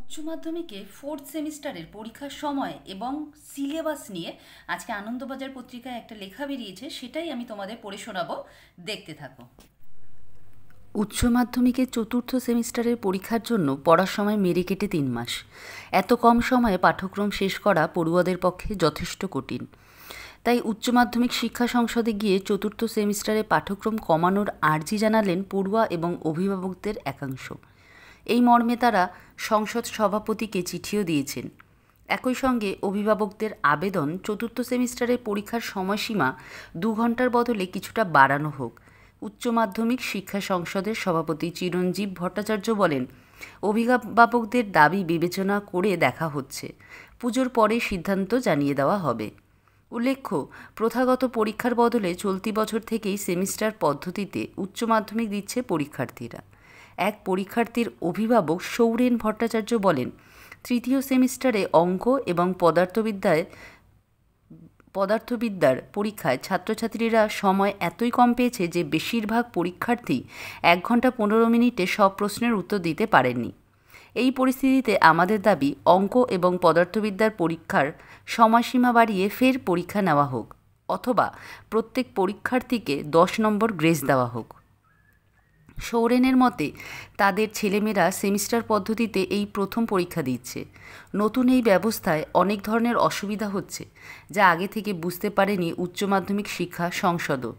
উচ্চ মাধ্যমিকে ফোর্থ সেমিস্টারের পরীক্ষার সময় এবং সিলেবাস নিয়ে আজকে আনন্দবাজার পত্রিকায় একটা লেখা বেরিয়েছে, সেটাই আমি তোমাদের পড়ে শোনাবো, দেখতে থাকো। উচ্চ মাধ্যমিকে চতুর্থ সেমিস্টারের পরীক্ষার জন্য পড়ার সময় মেরে কেটে 3 মাস। এত কম সময়ে পাঠ্যক্রম শেষ করা পড়ুয়াদের পক্ষে যথেষ্ট কঠিন। তাই উচ্চ মাধ্যমিক শিক্ষা সংসদে গিয়ে চতুর্থ সেমিস্টারে পাঠ্যক্রম কমানোর আর্জি জানালেন পড়ুয়া এবং অভিভাবকদের একাংশ। এই মর্মে তারা সংসদ সভাপতিকে চিঠিও দিয়েছেন। একই সঙ্গে অভিভাবকদের আবেদন, চতুর্থ সেমিস্টারের পরীক্ষার সময়সীমা 2 ঘন্টার বদলে কিছুটা বাড়ানো হোক। উচ্চ মাধ্যমিক শিক্ষা সংসদের সভাপতি চিরঞ্জীব ভট্টাচার্য বলেন, অভিভাবকদের দাবি বিবেচনা করে দেখা হচ্ছে। পুজোর পরে সিদ্ধান্ত জানিয়ে দেওয়া হবে। উল্লেখ্য, প্রথাগত পরীক্ষার বদলে চলতি বছর থেকেই সেমিস্টার পদ্ধতিতে উচ্চ মাধ্যমিক দিচ্ছে পরীক্ষার্থীরা। এক পরীক্ষার্থীর অভিভাবক সৌরেন ভট্টাচার্য বলেন, তৃতীয় সেমিস্টারে অঙ্ক এবং পদার্থবিদ্যার পরীক্ষায় ছাত্রছাত্রীরা সময় এতই কম পেয়েছে যে বেশিরভাগ পরীক্ষার্থী 1 ঘন্টা 15 মিনিটে সব প্রশ্নের উত্তর দিতে পারেননি। এই পরিস্থিতিতে আমাদের দাবি, অঙ্ক এবং পদার্থবিদ্যার পরীক্ষার সময়সীমা বাড়িয়ে ফের পরীক্ষা নেওয়া হোক, অথবা প্রত্যেক পরীক্ষার্থীকে 10 নম্বর গ্রেস দেওয়া হোক। সৌরেনের মতে, তাদের ছেলেমেয়েরা সেমিস্টার পদ্ধতিতে এই প্রথম পরীক্ষা দিচ্ছে। নতুন এই ব্যবস্থায় অনেক ধরনের অসুবিধা হচ্ছে, যা আগে থেকে বুঝতে পারেনি উচ্চ মাধ্যমিক শিক্ষা সংসদও।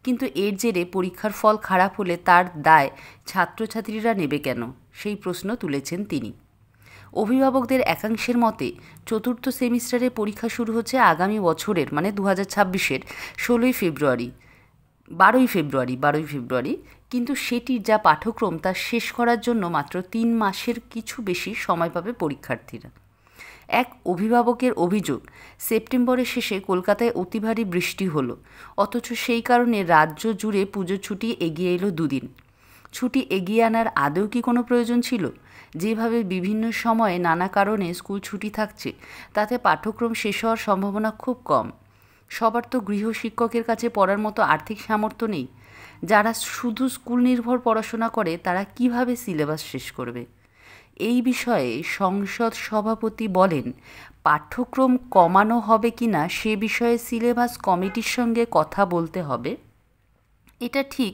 কিন্তু এর জেরে পরীক্ষার ফল খারাপ হলে তার দায় ছাত্রছাত্রীরা নেবে কেন, সেই প্রশ্ন তুলেছেন তিনি। অভিভাবকদের একাংশের মতে, চতুর্থ সেমিস্টারে পরীক্ষা শুরু হচ্ছে আগামী বছরের, মানে 2026-এর 12ই ফেব্রুয়ারি, কিন্তু সেটির যা পাঠ্যক্রম তা শেষ করার জন্য মাত্র 3 মাসের কিছু বেশি সময় পাবে পরীক্ষার্থীরা। এক অভিভাবকের অভিযোগ, সেপ্টেম্বরের শেষে কলকাতায় অতি ভারী বৃষ্টি হলো, অথচ সেই কারণে রাজ্য জুড়ে পুজোর ছুটি এগিয়ে এলো 2 দিন। ছুটি এগিয়ে আনার আদৌ কি কোনো প্রয়োজন ছিল? যেভাবে বিভিন্ন সময়ে নানা কারণে স্কুল ছুটি থাকছে, তাতে পাঠ্যক্রম শেষ হওয়ার সম্ভাবনা খুব কম। সবার তো গৃহশিক্ষকের কাছে পড়ার মতো আর্থিক সামর্থ্য নেই। যারা শুধু স্কুল নির্ভর পড়াশোনা করে, তারা কিভাবে সিলেবাস শেষ করবে? এই বিষয়ে সংসদ সভাপতি বলেন, পাঠ্যক্রম কমানো হবে কিনা সে বিষয়ে সিলেবাস কমিটির সঙ্গে কথা বলতে হবে। এটা ঠিক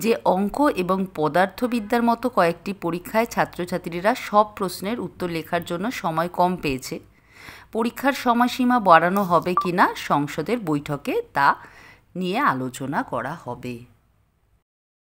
যে অঙ্ক এবং পদার্থবিদ্যার মতো কয়েকটি পরীক্ষায় ছাত্রছাত্রীরা সব প্রশ্নের উত্তর লেখার জন্য সময় কম পেয়েছে। পরীক্ষার সময়সীমা বাড়ানো হবে কিনা সংসদের বৈঠকে তা নিয়ে আলোচনা করা হবে।